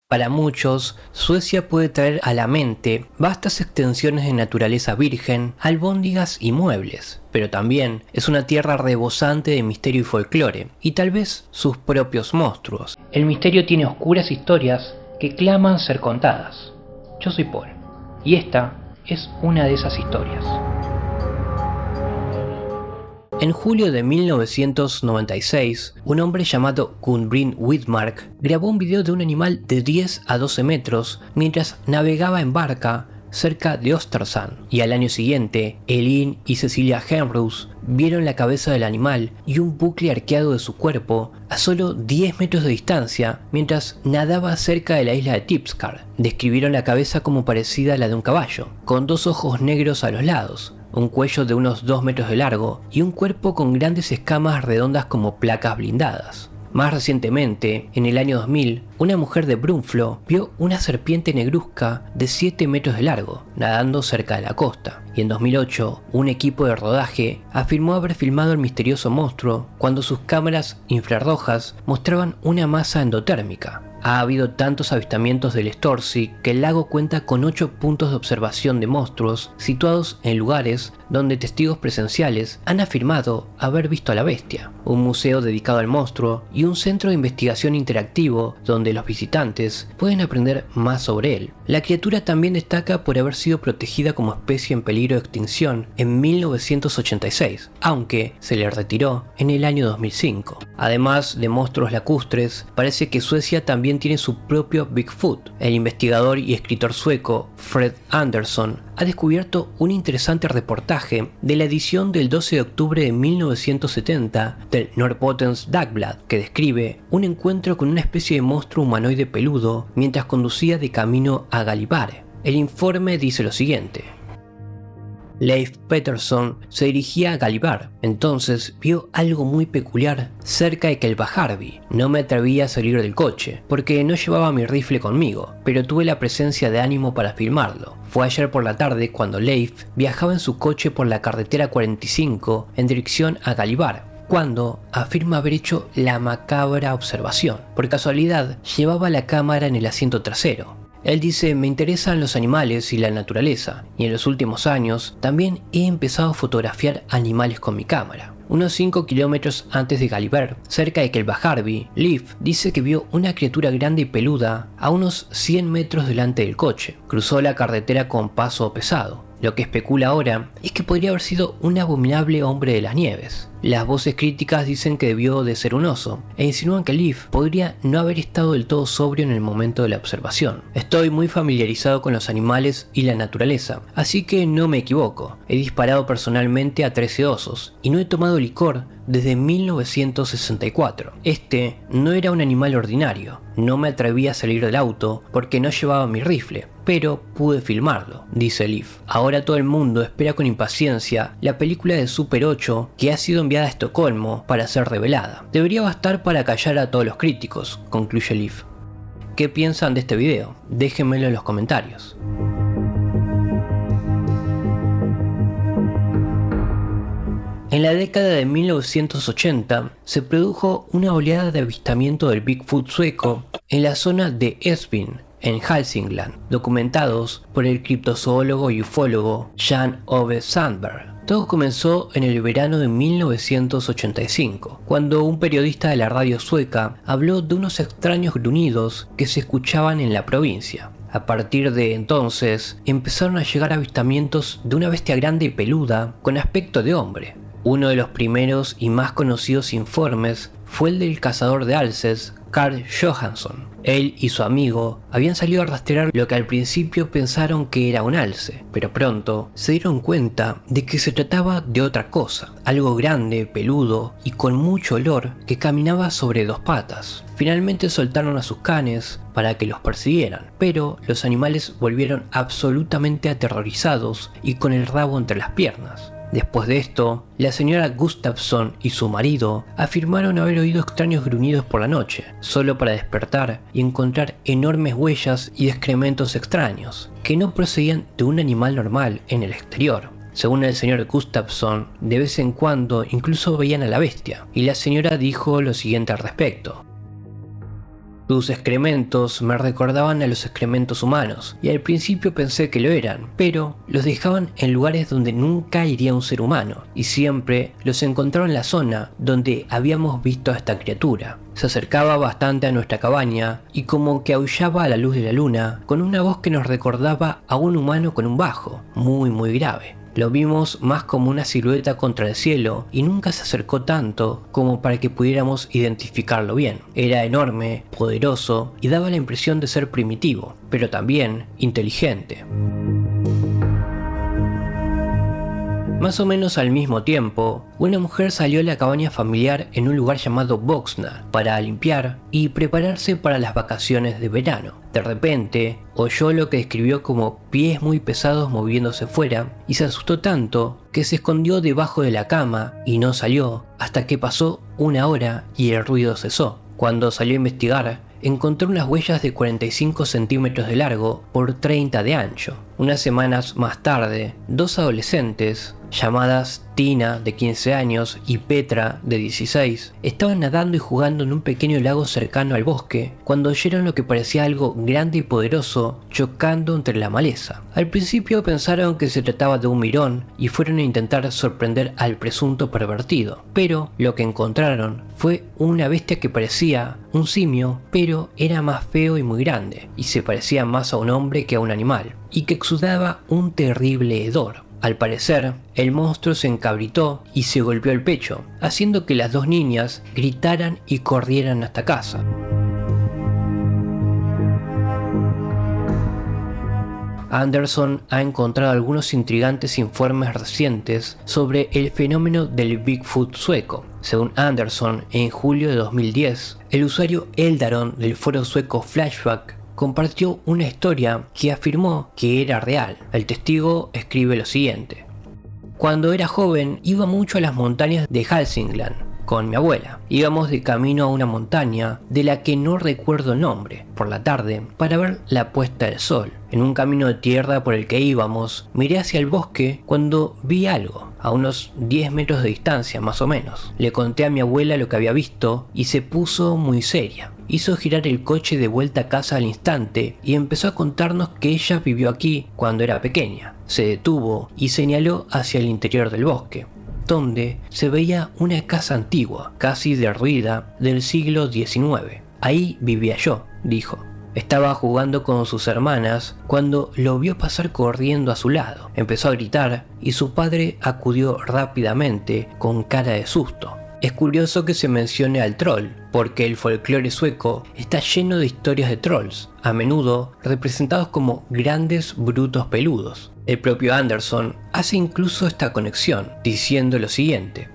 Para muchos, Suecia puede traer a la mente vastas extensiones de naturaleza virgen, albóndigas y muebles, pero también es una tierra rebosante de misterio y folclore, y tal vez sus propios monstruos. El misterio tiene oscuras historias que claman ser contadas. Yo soy Paul, y esta es una de esas historias. En julio de 1996, un hombre llamado Gunbryn Widmark grabó un video de un animal de 10 a 12 metros mientras navegaba en barca cerca de Ostersund, y al año siguiente, Elin y Cecilia Henrus vieron la cabeza del animal y un bucle arqueado de su cuerpo a solo 10 metros de distancia mientras nadaba cerca de la isla de Tipscar. Describieron la cabeza como parecida a la de un caballo, con dos ojos negros a los lados, un cuello de unos 2 metros de largo y un cuerpo con grandes escamas redondas como placas blindadas. Más recientemente, en el año 2000, una mujer de Brunflo vio una serpiente negruzca de 7 metros de largo, nadando cerca de la costa. Y en 2008, un equipo de rodaje afirmó haber filmado el misterioso monstruo cuando sus cámaras infrarrojas mostraban una masa endotérmica. Ha habido tantos avistamientos del Storzi que el lago cuenta con 8 puntos de observación de monstruos situados en lugares donde testigos presenciales han afirmado haber visto a la bestia, un museo dedicado al monstruo y un centro de investigación interactivo donde los visitantes pueden aprender más sobre él. La criatura también destaca por haber sido protegida como especie en peligro de extinción en 1986, aunque se le retiró en el año 2005. Además de monstruos lacustres, parece que Suecia también tiene su propio Bigfoot. El investigador y escritor sueco Fred Andersson ha descubierto un interesante reportaje de la edición del 12 de octubre de 1970 del Norrbottens Dagblad, que describe un encuentro con una especie de monstruo humanoide peludo mientras conducía de camino a Gällivare. El informe dice lo siguiente: Leif Pettersson se dirigía a Gällivare, entonces vio algo muy peculiar cerca de Kälvahärvi. No me atreví a salir del coche, porque no llevaba mi rifle conmigo, pero tuve la presencia de ánimo para filmarlo. Fue ayer por la tarde cuando Leif viajaba en su coche por la carretera 45 en dirección a Gällivare, cuando afirma haber hecho la macabra observación. Por casualidad, llevaba la cámara en el asiento trasero. Él dice: me interesan los animales y la naturaleza, y en los últimos años también he empezado a fotografiar animales con mi cámara. Unos 5 kilómetros antes de Gällivare, cerca de Kälvahärvi, Leif dice que vio una criatura grande y peluda a unos 100 metros delante del coche. Cruzó la carretera con paso pesado. Lo que especula ahora es que podría haber sido un abominable hombre de las nieves. Las voces críticas dicen que debió de ser un oso, e insinúan que Leif podría no haber estado del todo sobrio en el momento de la observación. Estoy muy familiarizado con los animales y la naturaleza, así que no me equivoco. He disparado personalmente a 13 osos, y no he tomado licor desde 1964. Este no era un animal ordinario. No me atreví a salir del auto porque no llevaba mi rifle, pero pude filmarlo, dice Leif. Ahora todo el mundo espera con impaciencia la película de Super 8 que ha sido enviada a Estocolmo para ser revelada. Debería bastar para callar a todos los críticos, concluye Leif. ¿Qué piensan de este video? Déjenmelo en los comentarios. En la década de 1980 se produjo una oleada de avistamiento del Bigfoot sueco en la zona de Esbyn, en Hälsingland, documentados por el criptozoólogo y ufólogo Jan Ove Sandberg. Todo comenzó en el verano de 1985, cuando un periodista de la radio sueca habló de unos extraños gruñidos que se escuchaban en la provincia. A partir de entonces, empezaron a llegar avistamientos de una bestia grande y peluda con aspecto de hombre. Uno de los primeros y más conocidos informes fue el del cazador de alces, Carl Johansson. Él y su amigo habían salido a rastrear lo que al principio pensaron que era un alce, pero pronto se dieron cuenta de que se trataba de otra cosa, algo grande, peludo y con mucho olor que caminaba sobre 2 patas. Finalmente soltaron a sus canes para que los persiguieran, pero los animales volvieron absolutamente aterrorizados y con el rabo entre las piernas. Después de esto, la señora Gustafsson y su marido afirmaron haber oído extraños gruñidos por la noche, solo para despertar y encontrar enormes huellas y excrementos extraños, que no procedían de un animal normal en el exterior. Según el señor Gustafsson, de vez en cuando incluso veían a la bestia, y la señora dijo lo siguiente al respecto: Sus excrementos me recordaban a los excrementos humanos, y al principio pensé que lo eran, pero los dejaban en lugares donde nunca iría un ser humano, y siempre los encontraba en la zona donde habíamos visto a esta criatura. Se acercaba bastante a nuestra cabaña, y como que aullaba a la luz de la luna, con una voz que nos recordaba a un humano con un bajo, muy grave. Lo vimos más como una silueta contra el cielo y nunca se acercó tanto como para que pudiéramos identificarlo bien. Era enorme, poderoso y daba la impresión de ser primitivo, pero también inteligente. Más o menos al mismo tiempo, una mujer salió a la cabaña familiar en un lugar llamado Boxna para limpiar y prepararse para las vacaciones de verano. De repente, oyó lo que describió como pies muy pesados moviéndose fuera y se asustó tanto que se escondió debajo de la cama y no salió hasta que pasó una hora y el ruido cesó. Cuando salió a investigar, encontró unas huellas de 45 centímetros de largo por 30 de ancho. Unas semanas más tarde, dos adolescentes, llamadas Tina, de 15 años, y Petra, de 16, estaban nadando y jugando en un pequeño lago cercano al bosque, cuando oyeron lo que parecía algo grande y poderoso chocando entre la maleza. Al principio pensaron que se trataba de un mirón y fueron a intentar sorprender al presunto pervertido, pero lo que encontraron fue una bestia que parecía un simio, pero era más feo y muy grande, y se parecía más a un hombre que a un animal, y que exudaba un terrible hedor. Al parecer, el monstruo se encabritó y se golpeó el pecho, haciendo que las dos niñas gritaran y corrieran hasta casa. Anderson ha encontrado algunos intrigantes informes recientes sobre el fenómeno del Bigfoot sueco. Según Anderson, en julio de 2010, el usuario Eldaron del foro sueco Flashback compartió una historia que afirmó que era real. El testigo escribe lo siguiente: cuando era joven iba mucho a las montañas de Hälsingland con mi abuela. Íbamos de camino a una montaña de la que no recuerdo el nombre, por la tarde, para ver la puesta del sol. En un camino de tierra por el que íbamos, miré hacia el bosque cuando vi algo, a unos 10 metros de distancia más o menos. Le conté a mi abuela lo que había visto y se puso muy seria. Hizo girar el coche de vuelta a casa al instante y empezó a contarnos que ella vivió aquí cuando era pequeña. Se detuvo y señaló hacia el interior del bosque, donde se veía una casa antigua, casi derruida, del siglo XIX. Ahí vivía yo, dijo. Estaba jugando con sus hermanas cuando lo vio pasar corriendo a su lado. Empezó a gritar y su padre acudió rápidamente con cara de susto. Es curioso que se mencione al troll, porque el folclore sueco está lleno de historias de trolls, a menudo representados como grandes brutos peludos. El propio Anderson hace incluso esta conexión, diciendo lo siguiente: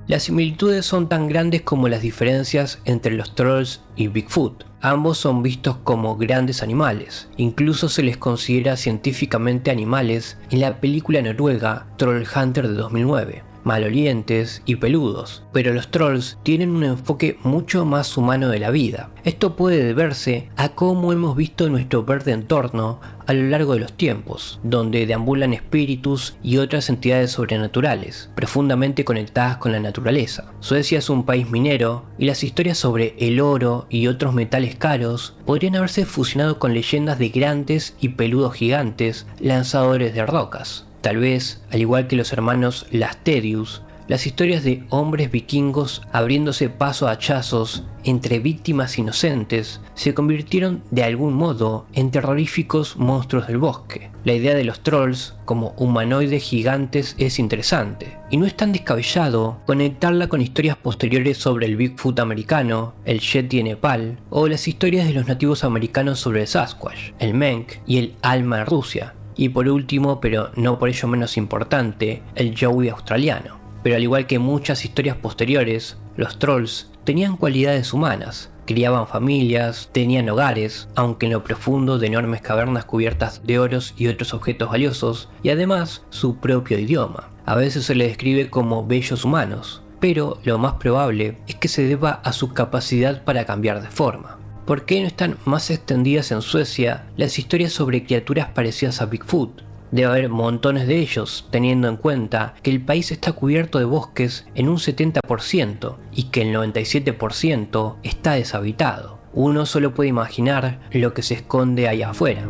las similitudes son tan grandes como las diferencias entre los trolls y Bigfoot. Ambos son vistos como grandes animales, incluso se les considera científicamente animales en la película noruega Troll Hunter de 2009. Malolientes y peludos, pero los trolls tienen un enfoque mucho más humano de la vida. Esto puede deberse a cómo hemos visto nuestro verde entorno a lo largo de los tiempos, donde deambulan espíritus y otras entidades sobrenaturales, profundamente conectadas con la naturaleza. Suecia es un país minero y las historias sobre el oro y otros metales caros podrían haberse fusionado con leyendas de grandes y peludos gigantes lanzadores de rocas. Tal vez, al igual que los hermanos Lasterius, las historias de hombres vikingos abriéndose paso a hachazos entre víctimas inocentes se convirtieron de algún modo en terroríficos monstruos del bosque. La idea de los trolls como humanoides gigantes es interesante, y no es tan descabellado conectarla con historias posteriores sobre el Bigfoot americano, el Yeti en Nepal, o las historias de los nativos americanos sobre el Sasquatch, el Menk y el Alma en Rusia. Y por último, pero no por ello menos importante, el Yowie australiano. Pero al igual que muchas historias posteriores, los trolls tenían cualidades humanas, criaban familias, tenían hogares, aunque en lo profundo de enormes cavernas cubiertas de oros y otros objetos valiosos, y además su propio idioma. A veces se les describe como bellos humanos, pero lo más probable es que se deba a su capacidad para cambiar de forma. ¿Por qué no están más extendidas en Suecia las historias sobre criaturas parecidas a Bigfoot? Debe haber montones de ellos, teniendo en cuenta que el país está cubierto de bosques en un 70% y que el 97% está deshabitado. uno solo puede imaginar lo que se esconde allá afuera.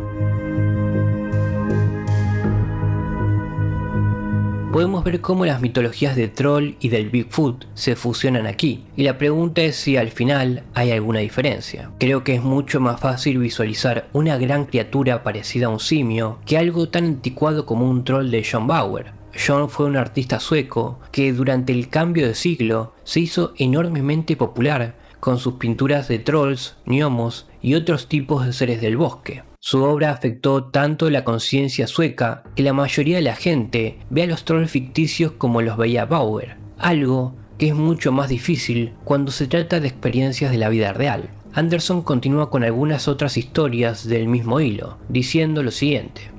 Podemos ver cómo las mitologías de Troll y del Bigfoot se fusionan aquí, y la pregunta es si al final hay alguna diferencia. Creo que es mucho más fácil visualizar una gran criatura parecida a un simio que algo tan anticuado como un troll de John Bauer. John fue un artista sueco que durante el cambio de siglo se hizo enormemente popular con sus pinturas de trolls, gnomos y otros tipos de seres del bosque. Su obra afectó tanto la conciencia sueca que la mayoría de la gente ve a los trolls ficticios como los veía Bauer, algo que es mucho más difícil cuando se trata de experiencias de la vida real. Anderson continúa con algunas otras historias del mismo hilo, diciendo lo siguiente: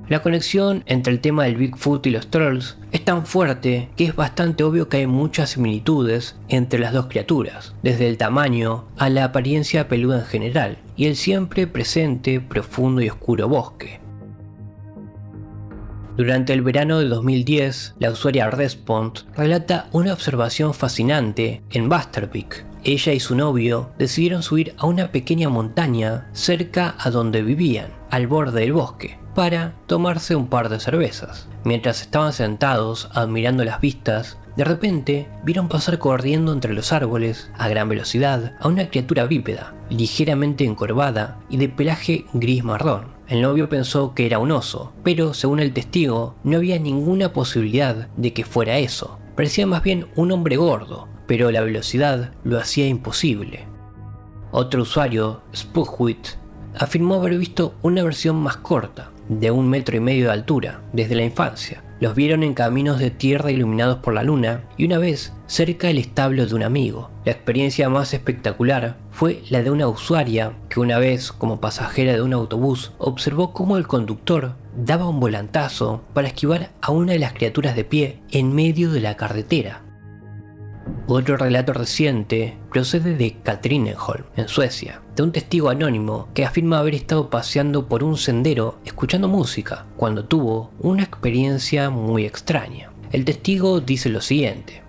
la conexión entre el tema del Bigfoot y los trolls es tan fuerte que es bastante obvio que hay muchas similitudes entre las dos criaturas, desde el tamaño a la apariencia peluda en general, y el siempre presente, profundo y oscuro bosque. Durante el verano de 2010, la usuaria Respond relata una observación fascinante en Västervik. Ella y su novio decidieron subir a una pequeña montaña cerca a donde vivían, al borde del bosque, para tomarse un par de cervezas. Mientras estaban sentados admirando las vistas, de repente vieron pasar corriendo entre los árboles a gran velocidad a una criatura bípeda, ligeramente encorvada y de pelaje gris marrón. El novio pensó que era un oso, pero según el testigo no había ninguna posibilidad de que fuera eso. Parecía más bien un hombre gordo, pero la velocidad lo hacía imposible. Otro usuario, Spookhuit, afirmó haber visto una versión más corta, de 1,5 metros de altura, desde la infancia. Los vieron en caminos de tierra iluminados por la luna y una vez cerca del establo de un amigo. La experiencia más espectacular fue la de una usuaria que una vez, como pasajera de un autobús, observó cómo el conductor daba un volantazo para esquivar a una de las criaturas de pie en medio de la carretera. Otro relato reciente procede de Katrineholm, en Suecia, de un testigo anónimo que afirma haber estado paseando por un sendero escuchando música cuando tuvo una experiencia muy extraña. El testigo dice lo siguiente: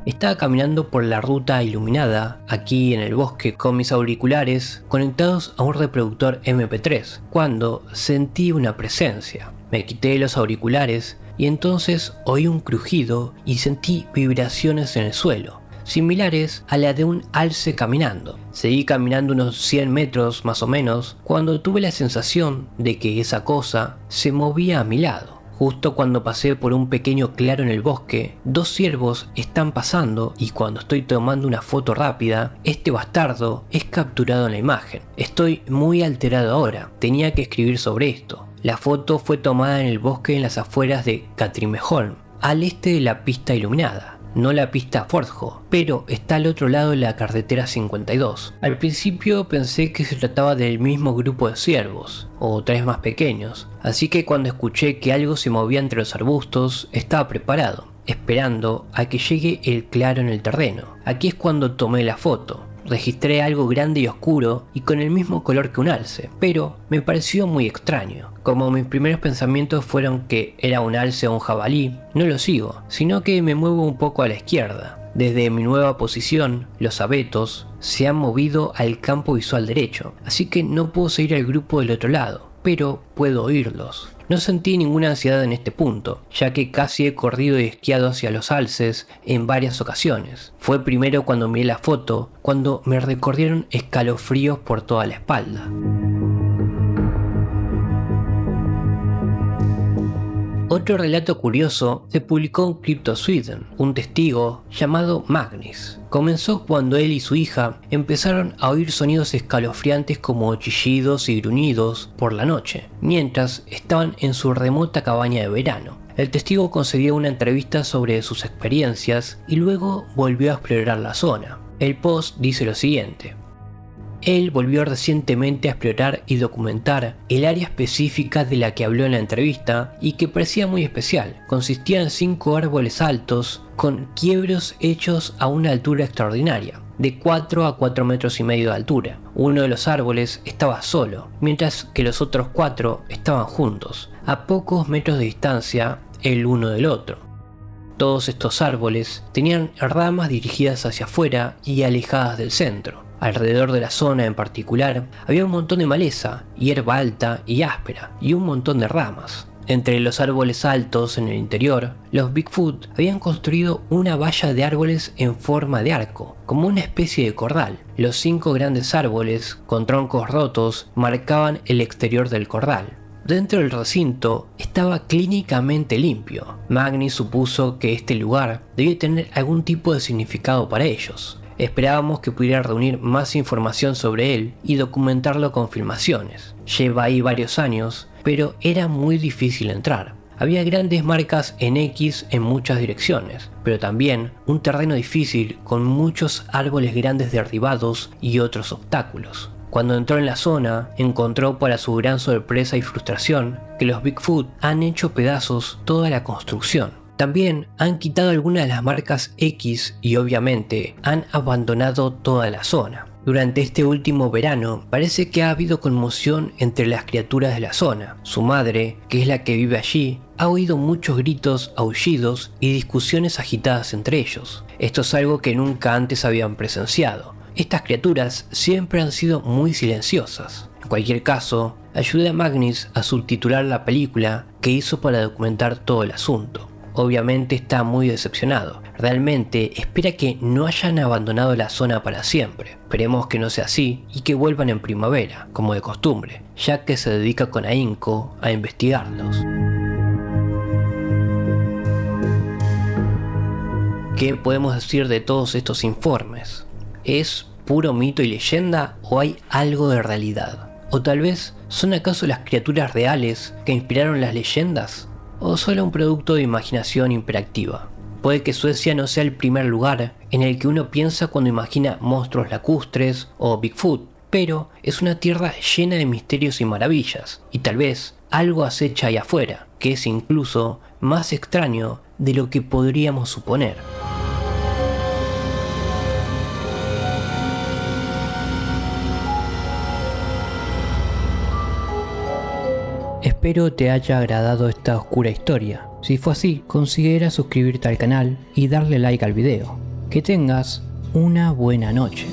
estaba caminando por la ruta iluminada aquí en el bosque con mis auriculares conectados a un reproductor MP3 cuando sentí una presencia. Me quité los auriculares y entonces oí un crujido y sentí vibraciones en el suelo, similares a la de un alce caminando. Seguí caminando unos 100 metros más o menos cuando tuve la sensación de que esa cosa se movía a mi lado. Justo cuando pasé por un pequeño claro en el bosque, 2 ciervos están pasando y cuando estoy tomando una foto rápida, este bastardo es capturado en la imagen. Estoy muy alterado ahora, tenía que escribir sobre esto. La foto fue tomada en el bosque en las afueras de Katrineholm, al este de la pista iluminada. No la pista Forjo, pero está al otro lado de la carretera 52. Al principio pensé que se trataba del mismo grupo de ciervos, o 3 más pequeños, así que cuando escuché que algo se movía entre los arbustos, estaba preparado, esperando a que llegue el claro en el terreno. Aquí es cuando tomé la foto. Registré algo grande y oscuro y con el mismo color que un alce, pero me pareció muy extraño. Como mis primeros pensamientos fueron que era un alce o un jabalí, no lo sigo, sino que me muevo un poco a la izquierda. Desde mi nueva posición, los abetos se han movido al campo visual derecho, así que no puedo seguir al grupo del otro lado, pero puedo oírlos. No sentí ninguna ansiedad en este punto, ya que casi he corrido y esquiado hacia los alces en varias ocasiones. Fue primero cuando miré la foto, cuando me recorrieron escalofríos por toda la espalda. Otro relato curioso se publicó en Crypto Sweden. Un testigo llamado Magnus comenzó cuando él y su hija empezaron a oír sonidos escalofriantes como chillidos y gruñidos por la noche, mientras estaban en su remota cabaña de verano. El testigo concedió una entrevista sobre sus experiencias y luego volvió a explorar la zona. El post dice lo siguiente: él volvió recientemente a explorar y documentar el área específica de la que habló en la entrevista y que parecía muy especial. Consistía en 5 árboles altos con quiebros hechos a una altura extraordinaria, de 4 a 4,5 metros de altura. Uno de los árboles estaba solo, mientras que los otros 4 estaban juntos, a pocos metros de distancia el uno del otro. Todos estos árboles tenían ramas dirigidas hacia afuera y alejadas del centro. Alrededor de la zona en particular había un montón de maleza, hierba alta y áspera, y un montón de ramas. Entre los árboles altos en el interior, los Bigfoot habían construido una valla de árboles en forma de arco, como una especie de corral. Los 5 grandes árboles, con troncos rotos, marcaban el exterior del corral. Dentro del recinto estaba clínicamente limpio. Magni supuso que este lugar debía tener algún tipo de significado para ellos. Esperábamos que pudiera reunir más información sobre él y documentarlo con filmaciones. Lleva ahí varios años, pero era muy difícil entrar. Había grandes marcas en X en muchas direcciones, pero también un terreno difícil con muchos árboles grandes derribados y otros obstáculos. Cuando entró en la zona, encontró para su gran sorpresa y frustración que los Bigfoot han hecho pedazos toda la construcción. También han quitado algunas de las marcas X y obviamente han abandonado toda la zona. Durante este último verano parece que ha habido conmoción entre las criaturas de la zona. Su madre, que es la que vive allí, ha oído muchos gritos, aullidos y discusiones agitadas entre ellos. Esto es algo que nunca antes habían presenciado. Estas criaturas siempre han sido muy silenciosas. En cualquier caso, ayudé a Magnus a subtitular la película que hizo para documentar todo el asunto. Obviamente está muy decepcionado. Realmente espera que no hayan abandonado la zona para siempre. Esperemos que no sea así y que vuelvan en primavera, como de costumbre, ya que se dedica con ahínco a investigarlos. ¿Qué podemos decir de todos estos informes? ¿Es puro mito y leyenda o hay algo de realidad? ¿O tal vez son acaso las criaturas reales que inspiraron las leyendas? ¿O solo un producto de imaginación hiperactiva? Puede que Suecia no sea el primer lugar en el que uno piensa cuando imagina monstruos lacustres o Bigfoot, pero es una tierra llena de misterios y maravillas, y tal vez algo acecha ahí afuera, que es incluso más extraño de lo que podríamos suponer. Espero te haya agradado esta oscura historia. Si fue así, considera suscribirte al canal y darle like al video. Que tengas una buena noche.